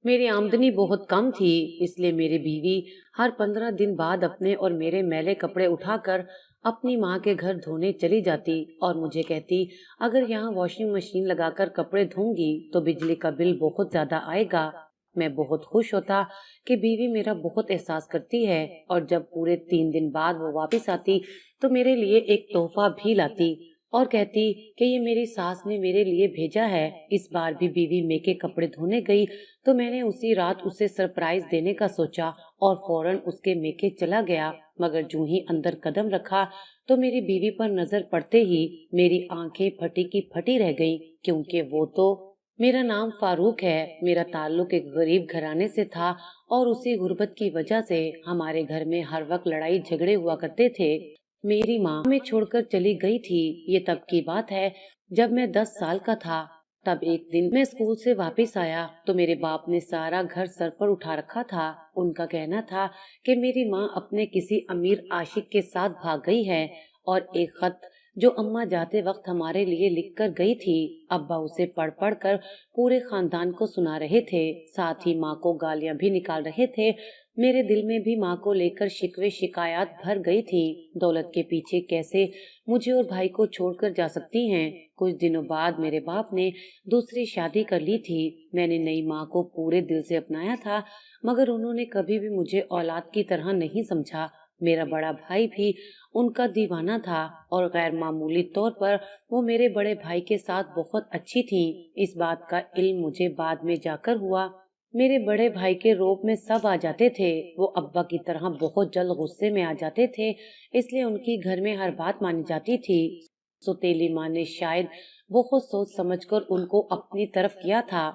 मेरी आमदनी बहुत कम थी, इसलिए मेरी बीवी हर 15 दिन बाद अपने और मेरे मैले कपड़े उठाकर अपनी माँ के घर धोने चली जाती और मुझे कहती, अगर यहाँ वॉशिंग मशीन लगाकर कपड़े धोंगी तो बिजली का बिल बहुत ज्यादा आएगा। मैं बहुत खुश होता कि बीवी मेरा बहुत एहसास करती है, और जब पूरे 3 दिन बाद वो वापस आती तो मेरे लिए एक तोहफा भी लाती और कहती कि ये मेरी सास ने मेरे लिए भेजा है। इस बार भी बीवी मेरे के कपड़े धोने गई तो मैंने उसी रात उसे सरप्राइज देने का सोचा और फौरन उसके मेके चला गया, मगर जूं ही अंदर कदम रखा तो मेरी बीवी पर नजर पड़ते ही मेरी आंखें फटी की फटी रह गईं, क्योंकि वो तो मेरा नाम फारूक है, मेरा ताल्लुक एक गरीब घराने से था और उसी गुर्बत की वजह से हमारे घर में हर वक्त लड़ाई झगड़े हुआ करते थे। मेरी माँ हमें छोड़कर चली गई थी। ये तब की बात है जब मैं 10 साल का था। तब एक दिन मैं स्कूल से वापस आया तो मेरे बाप ने सारा घर सर पर उठा रखा था। उनका कहना था कि मेरी माँ अपने किसी अमीर आशिक के साथ भाग गई है, और एक खत जो अम्मा जाते वक्त हमारे लिए लिख कर गई थी, अब्बा उसे पढ़ पढ़ कर पूरे खानदान को सुना रहे थे, साथ ही माँ को गालियां भी निकाल रहे थे। मेरे दिल में भी माँ को लेकर शिकवे शिकायत भर गई थी। दौलत के पीछे कैसे मुझे और भाई को छोड़कर जा सकती हैं। कुछ दिनों बाद मेरे बाप ने दूसरी शादी कर ली थी। मैंने नई माँ को पूरे दिल से अपनाया था, मगर उन्होंने कभी भी मुझे औलाद की तरह नहीं समझा। मेरा बड़ा भाई भी उनका दीवाना था और गैर मामूली तौर पर वो मेरे बड़े भाई के साथ बहुत अच्छी थी। इस बात का इल्म मुझे बाद में जाकर हुआ। मेरे बड़े भाई के रोब में सब आ जाते थे। वो अब्बा की तरह बहुत जल्द गुस्से में आ जाते थे, इसलिए उनकी घर में हर बात मानी जाती थी। सौतेली माँ ने शायद बहुत सोच समझकर उनको अपनी तरफ किया था।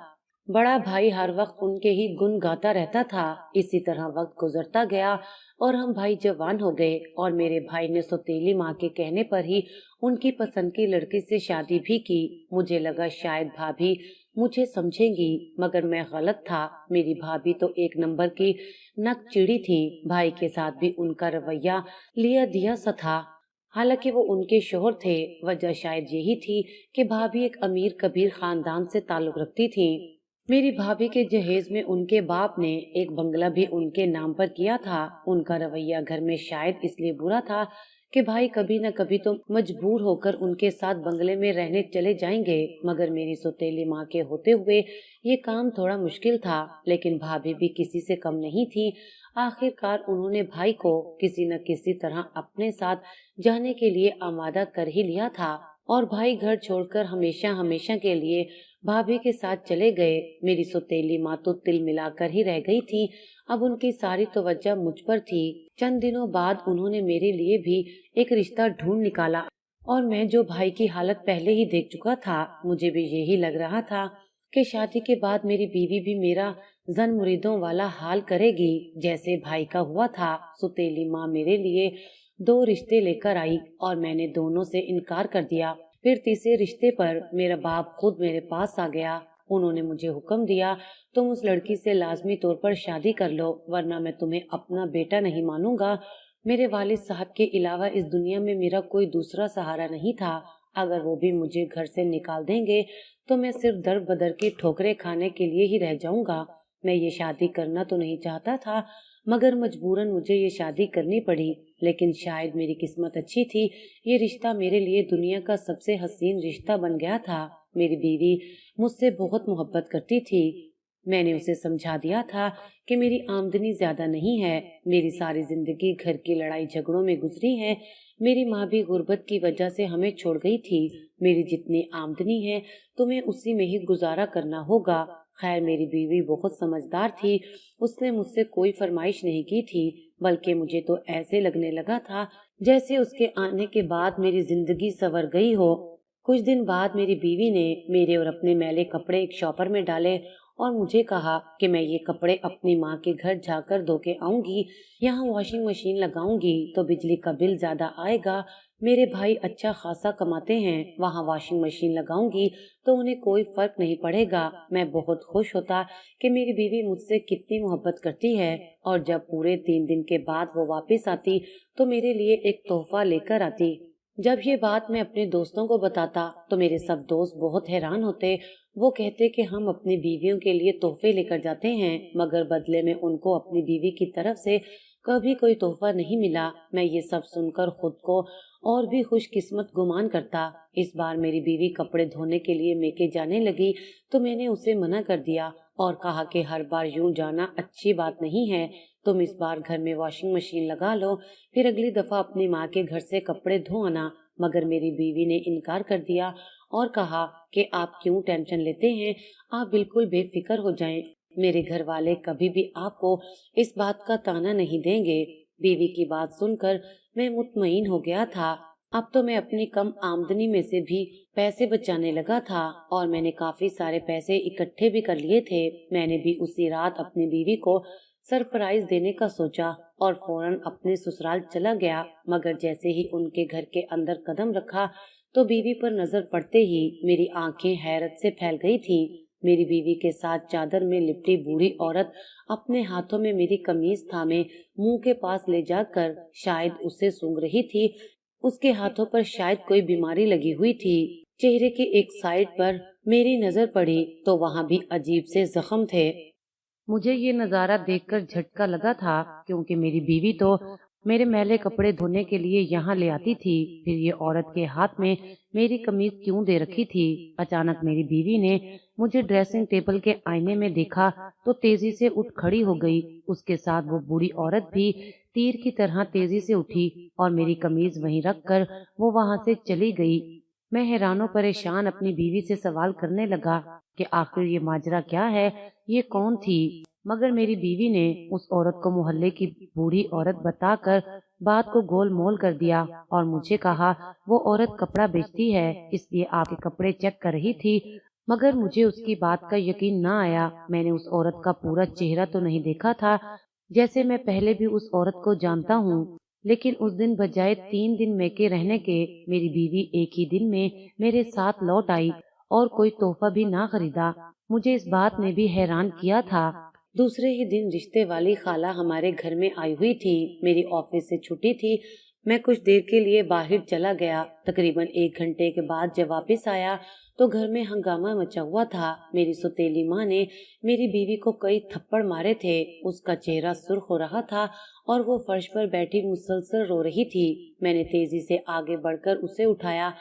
बड़ा भाई हर वक्त उनके ही गुण गाता रहता था। इसी तरह वक्त गुजरता गया और हम भाई जवान हो गए, और मेरे भाई ने सौतेली माँ के कहने पर ही उनकी पसंद की लड़की से शादी भी की। मुझे लगा शायद भाभी मुझे समझेंगी, मगर मैं गलत था। मेरी भाभी तो एक नंबर की नक चिड़ी थी। भाई के साथ भी उनका रवैया लिया दिया सा था। हालांकि वो उनके शोहर थे। वजह शायद यही थी कि भाभी एक अमीर कबीर खानदान से ताल्लुक रखती थी। मेरी भाभी के जहेज में उनके बाप ने एक बंगला भी उनके नाम पर किया था। उनका रवैया घर में शायद इसलिए बुरा था कि भाई कभी न कभी तो मजबूर होकर उनके साथ बंगले में रहने चले जाएंगे, मगर मेरी सौतेली माँ के होते हुए ये काम थोड़ा मुश्किल था। लेकिन भाभी भी किसी से कम नहीं थी। आखिरकार उन्होंने भाई को किसी न किसी तरह अपने साथ जाने के लिए आमादा कर ही लिया था, और भाई घर छोड़कर हमेशा हमेशा के लिए भाभी के साथ चले गए। मेरी सौतेली माँ तो तिल मिलाकर ही रह गई थी। अब उनकी सारी तवज्जो मुझ पर थी। चंद दिनों बाद उन्होंने मेरे लिए भी एक रिश्ता ढूंढ निकाला, और मैं जो भाई की हालत पहले ही देख चुका था, मुझे भी यही लग रहा था कि शादी के बाद मेरी बीवी भी मेरा जन मुरीदों वाला हाल करेगी जैसे भाई का हुआ था। सौतेली माँ मेरे लिए 2 रिश्ते लेकर आई और मैंने दोनों से इनकार कर दिया। फिर तीसरे रिश्ते पर मेरा बाप खुद मेरे पास आ गया। उन्होंने मुझे हुक्म दिया, तुम उस लड़की से लाजमी तौर पर शादी कर लो, वरना मैं तुम्हें अपना बेटा नहीं मानूंगा। मेरे वालिद साहब के अलावा इस दुनिया में मेरा कोई दूसरा सहारा नहीं था। अगर वो भी मुझे घर से निकाल देंगे तो मैं सिर्फ दर बदर की ठोकरें खाने के लिए ही रह जाऊंगा। मैं ये शादी करना तो नहीं चाहता था, मगर मजबूरन मुझे ये शादी करनी पड़ी। लेकिन शायद मेरी किस्मत अच्छी थी, ये रिश्ता मेरे लिए दुनिया का सबसे हसीन रिश्ता बन गया था। मेरी बीवी मुझसे बहुत मोहब्बत करती थी। मैंने उसे समझा दिया था कि मेरी आमदनी ज्यादा नहीं है, मेरी सारी जिंदगी घर की लड़ाई झगड़ों में गुजरी है। मेरी माँ भी गुर्बत की वजह से हमें छोड़ गई थी। मेरी जितनी आमदनी है तुम्हें उसी में ही गुजारा करना होगा। खैर मेरी बीवी बहुत समझदार थी। उसने मुझसे कोई फरमाइश नहीं की थी, बल्कि मुझे तो ऐसे लगने लगा था जैसे उसके आने के बाद मेरी जिंदगी संवर गई हो। कुछ दिन बाद मेरी बीवी ने मेरे और अपने मैले कपड़े एक शॉपर में डाले और मुझे कहा कि मैं ये कपड़े अपनी माँ के घर जाकर धो के आऊंगी। यहाँ वॉशिंग मशीन लगाऊंगी तो बिजली का बिल ज्यादा आएगा। मेरे भाई अच्छा खासा कमाते हैं, वहाँ वॉशिंग मशीन लगाऊंगी तो उन्हें कोई फर्क नहीं पड़ेगा। मैं बहुत खुश होता कि मेरी बीवी मुझसे कितनी मोहब्बत करती है, और जब पूरे 3 दिन के बाद वो वापस आती तो मेरे लिए एक तोहफा लेकर आती। जब ये बात मैं अपने दोस्तों को बताता तो मेरे सब दोस्त बहुत हैरान होते। वो कहते कि हम अपनी बीवियों के लिए तोहफे लेकर जाते हैं, मगर बदले में उनको अपनी बीवी की तरफ से कभी कोई तोहफा नहीं मिला। मैं ये सब सुनकर खुद को और भी खुशकिस्मत गुमान करता। इस बार मेरी बीवी कपड़े धोने के लिए मेके जाने लगी तो मैंने उसे मना कर दिया और कहा कि हर बार यूं जाना अच्छी बात नहीं है। तुम इस बार घर में वॉशिंग मशीन लगा लो, फिर अगली दफा अपनी माँ के घर से कपड़े धो आना। मगर मेरी बीवी ने इनकार कर दिया और कहा कि आप क्यों टेंशन लेते हैं, आप बिल्कुल बेफिक्र हो जाएं। मेरे घर वाले कभी भी आपको इस बात का ताना नहीं देंगे। बीवी की बात सुनकर मैं मुतमईन हो गया था। अब तो मैं अपनी कम आमदनी में से भी पैसे बचाने लगा था और मैंने काफी सारे पैसे इकट्ठे भी कर लिए थे। मैंने भी उसी रात अपनी बीवी को सरप्राइज देने का सोचा और फौरन अपने ससुराल चला गया। मगर जैसे ही उनके घर के अंदर कदम रखा तो बीवी पर नजर पड़ते ही मेरी आंखें हैरत से फैल गई थी। मेरी बीवी के साथ चादर में लिपटी बूढ़ी औरत अपने हाथों में मेरी कमीज थामे मुंह के पास ले जाकर शायद उसे सूंघ रही थी। उसके हाथों पर शायद कोई बीमारी लगी हुई थी। चेहरे के एक साइड पर मेरी नजर पड़ी तो वहाँ भी अजीब से जख्म थे। मुझे ये नजारा देखकर झटका लगा था, क्योंकि मेरी बीवी तो मेरे मैले कपड़े धोने के लिए यहाँ ले आती थी। फिर ये औरत के हाथ में मेरी कमीज क्यों दे रखी थी? अचानक मेरी बीवी ने मुझे ड्रेसिंग टेबल के आईने में देखा तो तेजी से उठ खड़ी हो गई। उसके साथ वो बूढ़ी औरत भी तीर की तरह तेजी से उठी और मेरी कमीज वहीं रखकर वो वहां से चली गई। मैं हैरानो परेशान अपनी बीवी से सवाल करने लगा कि आखिर ये माजरा क्या है, ये कौन थी? मगर मेरी बीवी ने उस औरत को मोहल्ले की बूढ़ी औरत बताकर बात को गोल मोल कर दिया और मुझे कहा वो औरत कपड़ा बेचती है, इसलिए आपके कपड़े चेक कर रही थी। मगर मुझे उसकी बात का यकीन ना आया। मैंने उस औरत का पूरा चेहरा तो नहीं देखा था, जैसे मैं पहले भी उस औरत को जानता हूँ। लेकिन उस दिन बजाय 3 दिन मेके रहने के, मेरी बीवी एक ही दिन में मेरे साथ लौट आई और कोई तोहफा भी ना खरीदा। मुझे इस बात ने भी हैरान किया था। दूसरे ही दिन रिश्ते वाली खाला हमारे घर में आई हुई थी। मेरी ऑफिस से छुट्टी थी। मैं कुछ देर के लिए बाहर चला गया। तकरीबन 1 घंटे के बाद जब वापस आया तो घर में हंगामा मचा हुआ था। मेरी सौतेली माँ ने मेरी बीवी को कई थप्पड़ मारे थे। उसका चेहरा सुर्ख हो रहा था और वो फर्श पर बैठी मुसलसल रो रही थी। मैंने तेजी से आगे बढ़कर उसे उठाया।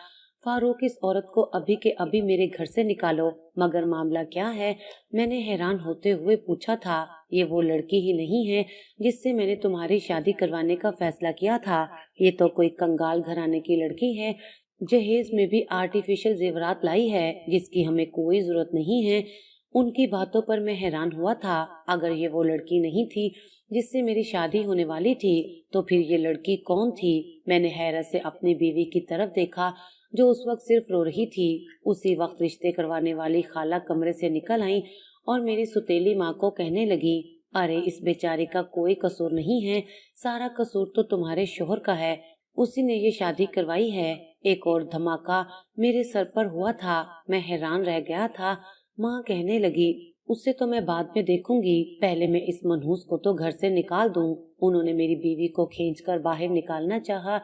फारूक, इस औरत को अभी के अभी मेरे घर से निकालो। मगर मामला क्या है? मैंने हैरान होते हुए पूछा था। ये वो लड़की ही नहीं है जिससे मैंने तुम्हारी शादी करवाने का फैसला किया था। ये तो कोई कंगाल घराने की लड़की है, जहेज में भी आर्टिफिशियल जेवरात लाई है जिसकी हमें कोई जरूरत नहीं है। उनकी बातों पर मैं हैरान हुआ था। अगर ये वो लड़की नहीं थी जिससे मेरी शादी होने वाली थी तो फिर ये लड़की कौन थी? मैंने हैरत से अपनी बीवी की तरफ देखा जो उस वक्त सिर्फ रो रही थी। उसी वक्त रिश्ते करवाने वाली खाला कमरे से निकल आई और मेरी सुतेली माँ को कहने लगी, अरे इस बेचारी का कोई कसूर नहीं है, सारा कसूर तो तुम्हारे शोहर का है, उसी ने ये शादी करवाई है। एक और धमाका मेरे सर पर हुआ था। मैं हैरान रह गया था। माँ कहने लगी, उससे तो मैं बाद में देखूंगी, पहले मैं इस मनहूस को तो घर से निकाल दूं। उन्होंने मेरी बीवी को खींचकर बाहर निकालना चाहा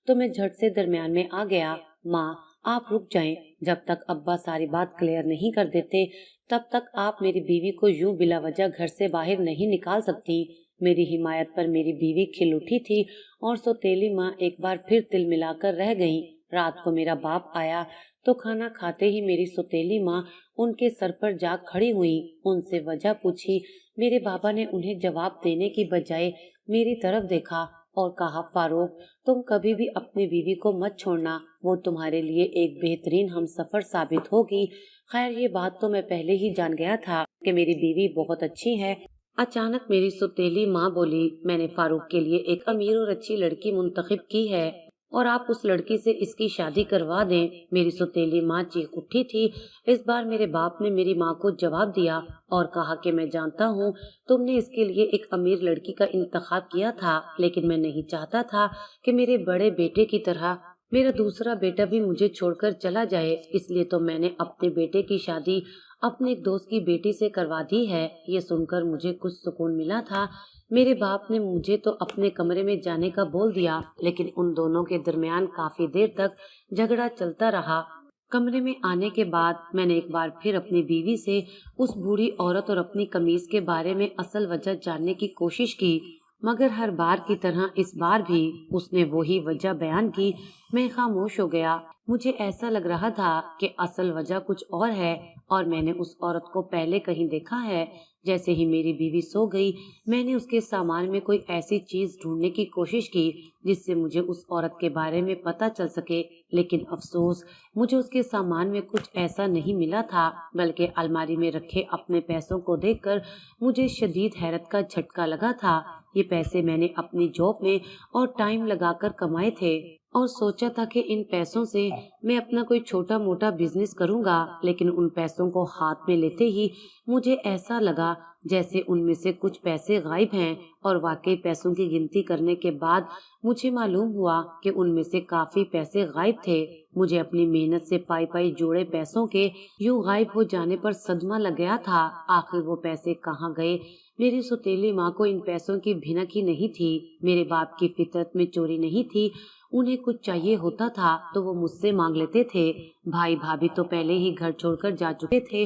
तो मैं झट से दरमियान में आ गया। माँ, आप रुक जाएं, जब तक अब्बा सारी बात क्लियर नहीं कर देते तब तक आप मेरी बीवी को यूं बिला वजह घर से बाहर नहीं निकाल सकती। मेरी हिमायत पर मेरी बीवी खिल उठी थी और सौतेली माँ एक बार फिर तिल मिलाकर रह गई। रात को मेरा बाप आया तो खाना खाते ही मेरी सौतेली माँ उनके सर पर जा खड़ी हुई। उनसे वजह पूछी। मेरे बाबा ने उन्हें जवाब देने की बजाय मेरी तरफ देखा और कहा, फारूक, तुम कभी भी अपनी बीवी को मत छोड़ना, वो तुम्हारे लिए एक बेहतरीन हमसफर साबित होगी। खैर, ये बात तो मैं पहले ही जान गया था कि मेरी बीवी बहुत अच्छी है। अचानक मेरी सौतेली माँ बोली, मैंने फारूक के लिए एक अमीर और अच्छी लड़की मुंतखब की है और आप उस लड़की से इसकी शादी करवा दें। मेरी सौतेली माँ चीख उठी थी। इस बार मेरे बाप ने मेरी माँ को जवाब दिया और कहा कि मैं जानता हूँ तुमने इसके लिए एक अमीर लड़की का इंतखाब किया था, लेकिन मैं नहीं चाहता था कि मेरे बड़े बेटे की तरह मेरा दूसरा बेटा भी मुझे छोड़कर चला जाए, इसलिए तो मैंने अपने बेटे की शादी अपने एक दोस्त की बेटी से करवा दी है। ये सुनकर मुझे कुछ सुकून मिला था, मेरे बाप ने मुझे तो अपने कमरे में जाने का बोल दिया, लेकिन उन दोनों के दरमियान काफी देर तक झगड़ा चलता रहा। कमरे में आने के बाद मैंने एक बार फिर अपनी बीवी से उस बूढ़ी औरत और अपनी कमीज के बारे में असल वजह जानने की कोशिश की, मगर हर बार की तरह इस बार भी उसने वही वजह बयान की। मैं खामोश हो गया। मुझे ऐसा लग रहा था कि असल वजह कुछ और है और मैंने उस औरत को पहले कहीं देखा है। जैसे ही मेरी बीवी सो गई, मैंने उसके सामान में कोई ऐसी चीज ढूंढने की कोशिश की जिससे मुझे उस औरत के बारे में पता चल सके, लेकिन अफसोस, मुझे उसके सामान में कुछ ऐसा नहीं मिला था, बल्कि अलमारी में रखे अपने पैसों को देखकर मुझे शदीद हैरत का झटका लगा था। ये पैसे मैंने अपनी जॉब में और टाइम लगाकर कमाए थे और सोचा था कि इन पैसों से मैं अपना कोई छोटा मोटा बिजनेस करूंगा, लेकिन उन पैसों को हाथ में लेते ही मुझे ऐसा लगा जैसे उनमें से कुछ पैसे गायब हैं, और वाकई पैसों की गिनती करने के बाद मुझे मालूम हुआ कि उनमें से काफी पैसे गायब थे। मुझे अपनी मेहनत से पाई पाई जोड़े पैसों के यूं गायब हो जाने पर सदमा लग गया था। आखिर वो पैसे कहाँ गए? मेरी सौतेली माँ को इन पैसों की भिनक ही नहीं थी। मेरे बाप की फितरत में चोरी नहीं थी। उन्हें कुछ चाहिए होता था तो वो मुझसे मांग लेते थे। भाई भाभी तो पहले ही घर छोड़कर जा चुके थे,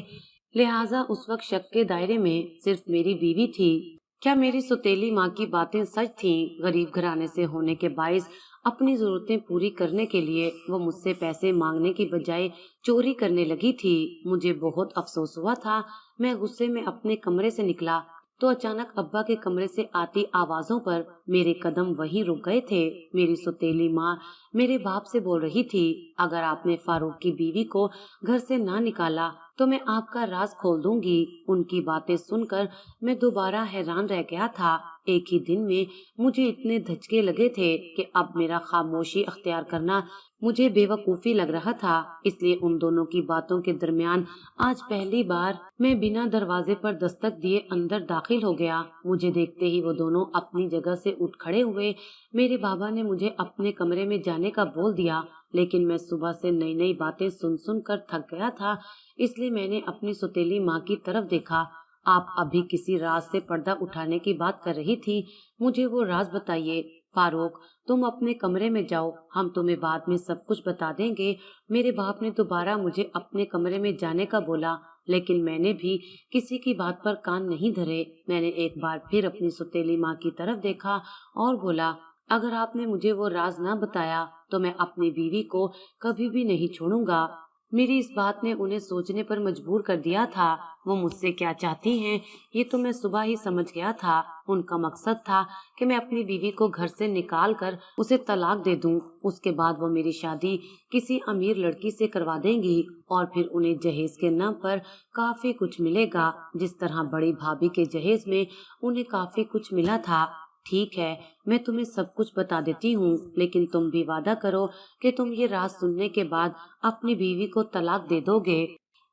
लिहाजा उस वक्त शक के दायरे में सिर्फ मेरी बीवी थी। क्या मेरी सौतेली माँ की बातें सच थीं? गरीब घराने से होने के बायस अपनी जरूरतें पूरी करने के लिए वो मुझसे पैसे मांगने की बजाय चोरी करने लगी थी। मुझे बहुत अफसोस हुआ था। मैं गुस्से में अपने कमरे से निकला तो अचानक अब्बा के कमरे से आती आवाजों पर मेरे कदम वहीं रुक गए थे। मेरी सौतेली माँ मेरे बाप से बोल रही थी, अगर आपने फारूक की बीवी को घर से ना निकाला तो मैं आपका राज खोल दूंगी। उनकी बातें सुनकर मैं दोबारा हैरान रह गया था। एक ही दिन में मुझे इतने धचके लगे थे कि अब मेरा खामोशी अख्तियार करना मुझे बेवकूफी लग रहा था। इसलिए उन दोनों की बातों के दरमियान आज पहली बार मैं बिना दरवाजे पर दस्तक दिए अंदर दाखिल हो गया। मुझे देखते ही वो दोनों अपनी जगह से उठ खड़े हुए। मेरे बाबा ने मुझे अपने कमरे में जाने का बोल दिया, लेकिन मैं सुबह से नई नई बातें सुन सुन कर थक गया था, इसलिए मैंने अपनी सौतेली माँ की तरफ देखा। आप अभी किसी राज से पर्दा उठाने की बात कर रही थी, मुझे वो राज बताइए। फारूक, तुम अपने कमरे में जाओ, हम तुम्हें बाद में सब कुछ बता देंगे। मेरे बाप ने दोबारा मुझे अपने कमरे में जाने का बोला, लेकिन मैंने भी किसी की बात पर कान नहीं धरे। मैंने एक बार फिर अपनी सौतेली माँ की तरफ देखा और बोला, अगर आपने मुझे वो राज ना बताया तो मैं अपनी बीवी को कभी भी नहीं छोड़ूंगा। मेरी इस बात ने उन्हें सोचने पर मजबूर कर दिया था। वो मुझसे क्या चाहती हैं ये तो मैं सुबह ही समझ गया था। उनका मकसद था कि मैं अपनी बीवी को घर से निकाल कर उसे तलाक दे दूं। उसके बाद वो मेरी शादी किसी अमीर लड़की से करवा देंगी और फिर उन्हें जहेज के नाम पर काफी कुछ मिलेगा, जिस तरह बड़ी भाभी के जहेज में उन्हें काफी कुछ मिला था। ठीक है, मैं तुम्हें सब कुछ बता देती हूँ, लेकिन तुम भी वादा करो कि तुम ये राज सुनने के बाद अपनी बीवी को तलाक दे दोगे।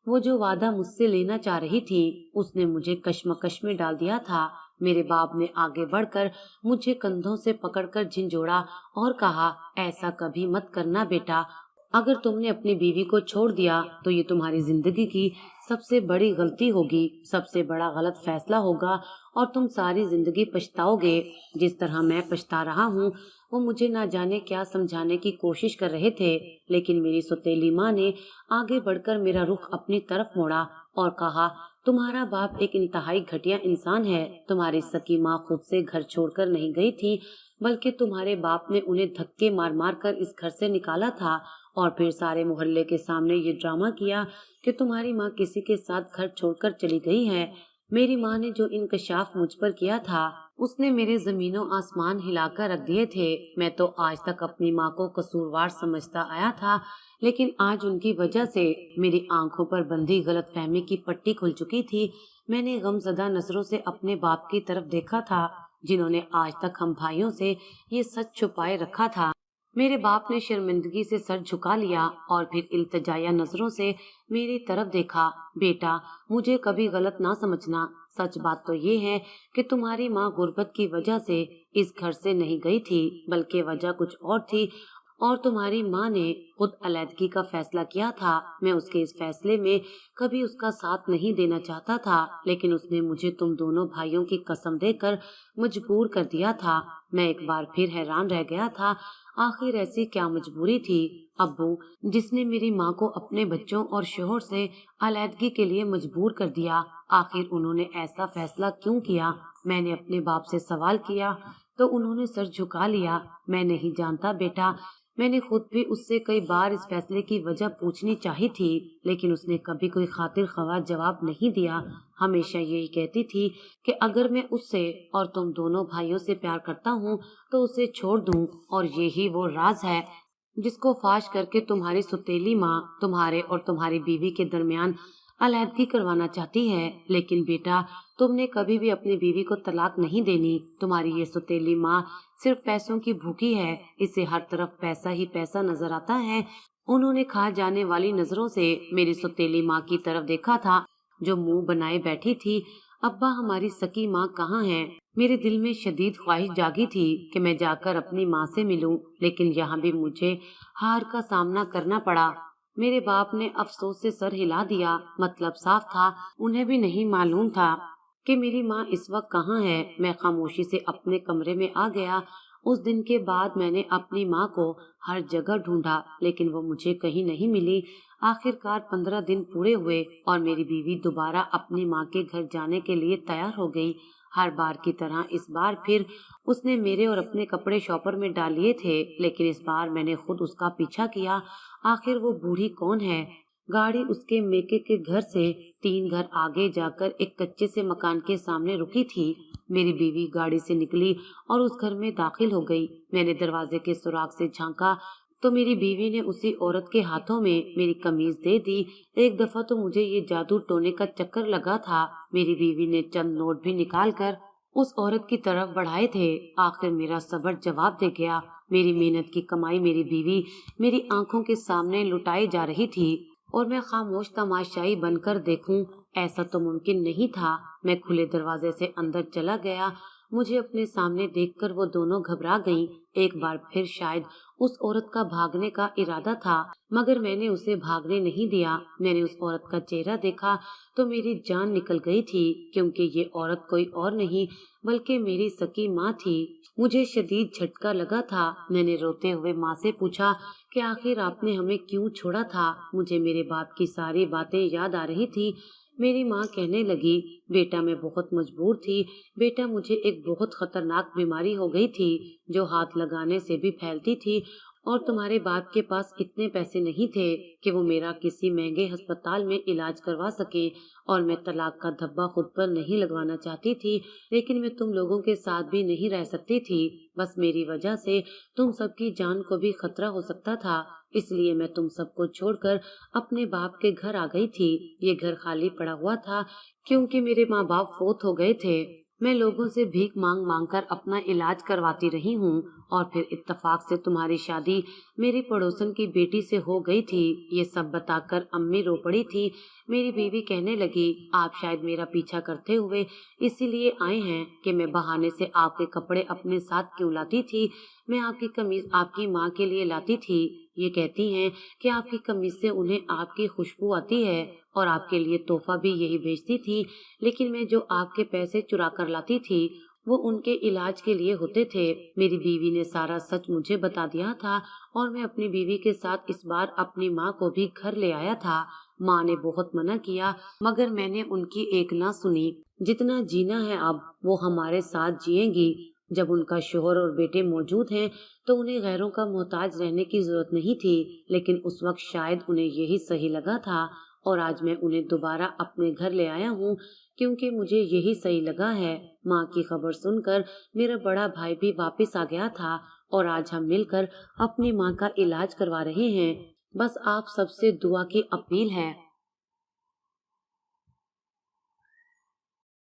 वो जो वादा मुझसे लेना चाह रही थी, उसने मुझे कश्मकश में डाल दिया था। मेरे बाप ने आगे बढ़कर मुझे कंधों से पकड़कर झिंझोड़ा और कहा, ऐसा कभी मत करना बेटा। अगर तुमने अपनी बीवी को छोड़ दिया तो ये तुम्हारी जिंदगी की सबसे बड़ी गलती होगी, सबसे बड़ा गलत फैसला होगा और तुम सारी जिंदगी पछताओगे। जिस तरह मैं पछता रहा हूँ, वो मुझे ना जाने क्या समझाने की कोशिश कर रहे थे, लेकिन मेरी सौतेली माँ ने आगे बढ़कर मेरा रुख अपनी तरफ मोड़ा और कहा, तुम्हारा बाप एक इंतहाई घटिया इंसान है। तुम्हारी सकी माँ खुद से घर छोड़कर नहीं गई थी, बल्कि तुम्हारे बाप ने उन्हें धक्के मार मार कर इस घर से निकाला था और फिर सारे मोहल्ले के सामने ये ड्रामा किया कि तुम्हारी माँ किसी के साथ घर छोड़कर चली गई है। मेरी माँ ने जो इंकशाफ मुझ पर किया था, उसने मेरे जमीनों आसमान हिलाकर रख दिए थे। मैं तो आज तक अपनी माँ को कसूरवार समझता आया था, लेकिन आज उनकी वजह से मेरी आंखों पर बंधी गलतफहमी की पट्टी खुल चुकी थी। मैंने गमजदा नजरों से अपने बाप की तरफ देखा था, जिन्होंने आज तक हम भाइयों से ये सच छुपाए रखा था। मेरे बाप ने शर्मिंदगी से सर झुका लिया और फिर इल्तिजाया नजरों से मेरी तरफ देखा। बेटा, मुझे कभी गलत ना समझना। सच बात तो ये है कि तुम्हारी माँ गुर्बत की वजह से इस घर से नहीं गई थी, बल्कि वजह कुछ और थी اور تمہاری ماں نے خود علیحدگی کا فیصلہ کیا تھا۔ میں اس کے اس فیصلے میں کبھی اس کا ساتھ نہیں دینا چاہتا تھا، لیکن اس نے مجھے تم دونوں بھائیوں کی قسم دے کر مجبور کر دیا تھا۔ میں ایک بار پھر حیران رہ گیا تھا، آخر ایسی کیا مجبوری تھی ابو جس نے میری ماں کو اپنے بچوں اور شوہر سے علیحدگی کے لیے مجبور کر دیا؟ آخر انہوں نے ایسا فیصلہ کیوں کیا؟ میں نے اپنے باپ سے سوال کیا تو انہوں نے سر جھکا لیا۔ میں نہیں جانتا بیٹا، میں نے خود بھی اس سے کئی بار اس فیصلے کی وجہ پوچھنی چاہی تھی، لیکن اس نے کبھی کوئی خاطر خواہ جواب نہیں دیا۔ ہمیشہ یہی کہتی تھی کہ اگر میں اس سے اور تم دونوں بھائیوں سے پیار کرتا ہوں تو اسے چھوڑ دوں، اور یہی وہ راز ہے جس کو فاش کر کے تمہاری ستیلی ماں تمہارے اور تمہاری بیوی کے درمیان علیحدگی کروانا چاہتی ہے۔ لیکن بیٹا، تم نے کبھی بھی اپنی بیوی کو طلاق نہیں دینی۔ تمہاری یہ ستیلی ماں صرف پیسوں کی بھوکی ہے، اسے ہر طرف پیسہ ہی پیسہ نظر آتا ہے۔ انہوں نے کھا جانے والی نظروں سے میری ستیلی ماں کی طرف دیکھا تھا جو منہ بنائے بیٹھی تھی۔ ابا، ہماری سکی ماں کہاں ہے؟ میرے دل میں شدید خواہش جاگی تھی کہ میں جا کر اپنی ماں سے ملوں، لیکن یہاں بھی مجھے ہار کا سامنا کرنا پڑا۔ میرے باپ نے افسوس سے سر ہلا دیا۔ مطلب صاف تھا، انہیں بھی نہیں معلوم تھا کہ میری ماں اس وقت کہاں ہے۔ میں خاموشی سے اپنے کمرے میں آ گیا۔ اس دن کے بعد میں نے اپنی ماں کو ہر جگہ ڈھونڈا، لیکن وہ مجھے کہیں نہیں ملی۔ آخر کار 15 دن پورے ہوئے اور میری بیوی دوبارہ اپنی ماں کے گھر جانے کے لیے تیار ہو گئی۔ ہر بار کی طرح اس بار پھر اس نے میرے اور اپنے کپڑے شاپر میں ڈال لیے تھے، لیکن اس بار میں نے خود اس کا پیچھا کیا۔ آخر وہ بوڑھی کون ہے؟ گاڑی اس کے میکے کے گھر سے 3 گھر آگے جا کر ایک کچے سے مکان کے سامنے رکی تھی۔ میری بیوی گاڑی سے نکلی اور اس گھر میں داخل ہو گئی۔ میں نے دروازے کے سوراخ سے جھانکا تو میری بیوی نے اسی عورت کے ہاتھوں میں میری قمیض دے دی۔ ایک دفعہ تو مجھے یہ جادو ٹونے کا چکر لگا تھا۔ میری بیوی نے چند نوٹ بھی نکال کر اس عورت کی طرف بڑھائے تھے۔ آخر میرا صبر جواب دے گیا۔ میری محنت کی کمائی میری بیوی میری آنکھوں کے سامنے لٹائی جا رہی تھی اور میں خاموش تماشائی بن کر دیکھوں، ایسا تو ممکن نہیں تھا۔ میں کھلے دروازے سے اندر چلا گیا۔ مجھے اپنے سامنے دیکھ کر وہ دونوں گھبرا گئیں۔ ایک بار پھر شاید اس عورت کا بھاگنے کا ارادہ تھا، مگر میں نے اسے بھاگنے نہیں دیا۔ میں نے اس عورت کا چہرہ دیکھا تو میری جان نکل گئی تھی، کیونکہ یہ عورت کوئی اور نہیں بلکہ میری سکی ماں تھی۔ مجھے شدید جھٹکا لگا تھا۔ میں نے روتے ہوئے ماں سے پوچھا کہ آخر آپ نے ہمیں کیوں چھوڑا تھا؟ مجھے میرے باپ کی ساری باتیں یاد آ رہی تھی۔ میری ماں کہنے لگی، بیٹا میں بہت مجبور تھی۔ بیٹا، مجھے ایک بہت خطرناک بیماری ہو گئی تھی جو ہاتھ لگانے سے بھی پھیلتی تھی، اور تمہارے باپ کے پاس اتنے پیسے نہیں تھے کہ وہ میرا کسی مہنگے ہسپتال میں علاج کروا سکے، اور میں طلاق کا دھبا خود پر نہیں لگوانا چاہتی تھی، لیکن میں تم لوگوں کے ساتھ بھی نہیں رہ سکتی تھی۔ بس میری وجہ سے تم سب کی جان کو بھی خطرہ ہو سکتا تھا، اس لیے میں تم سب کو چھوڑ کر اپنے باپ کے گھر آ گئی تھی۔ یہ گھر خالی پڑا ہوا تھا کیونکہ میرے ماں باپ فوت ہو گئے تھے۔ میں لوگوں سے بھیک مانگ مانگ کر اپنا علاج کرواتی رہی ہوں، اور پھر اتفاق سے تمہاری شادی میری پڑوسن کی بیٹی سے ہو گئی تھی۔ یہ سب بتا کر امی رو پڑی تھی۔ میری بیوی کہنے لگی، آپ شاید میرا پیچھا کرتے ہوئے اسی لیے آئے ہیں کہ میں بہانے سے آپ کے کپڑے اپنے ساتھ کیوں لاتی تھی۔ میں آپ کی قمیض آپ کی ماں کے لیے لاتی تھی۔ یہ کہتی ہیں کہ آپ کی قمیض سے انہیں آپ کی خوشبو آتی ہے، اور آپ کے لیے تحفہ بھی یہی بھیجتی تھی، لیکن میں جو آپ کے پیسے چرا کر لاتی تھی وہ ان کے علاج کے لیے ہوتے تھے۔ میری بیوی نے سارا سچ مجھے بتا دیا تھا، اور میں اپنی بیوی کے ساتھ اس بار اپنی ماں کو بھی گھر لے آیا تھا۔ ماں نے بہت منع کیا، مگر میں نے ان کی ایک نہ سنی۔ جتنا جینا ہے اب وہ ہمارے ساتھ جئیں گی۔ جب ان کا شوہر اور بیٹے موجود ہیں تو انہیں غیروں کا محتاج رہنے کی ضرورت نہیں تھی، لیکن اس وقت شاید انہیں یہی صحیح لگا تھا، اور آج میں انہیں دوبارہ اپنے گھر لے آیا ہوں کیونکہ مجھے یہی صحیح لگا ہے۔ ماں کی خبر سن کر میرا بڑا بھائی بھی واپس آ گیا تھا، اور آج ہم مل کر اپنی ماں کا علاج کروا رہے ہیں۔ بس آپ سب سے دعا کی اپیل ہے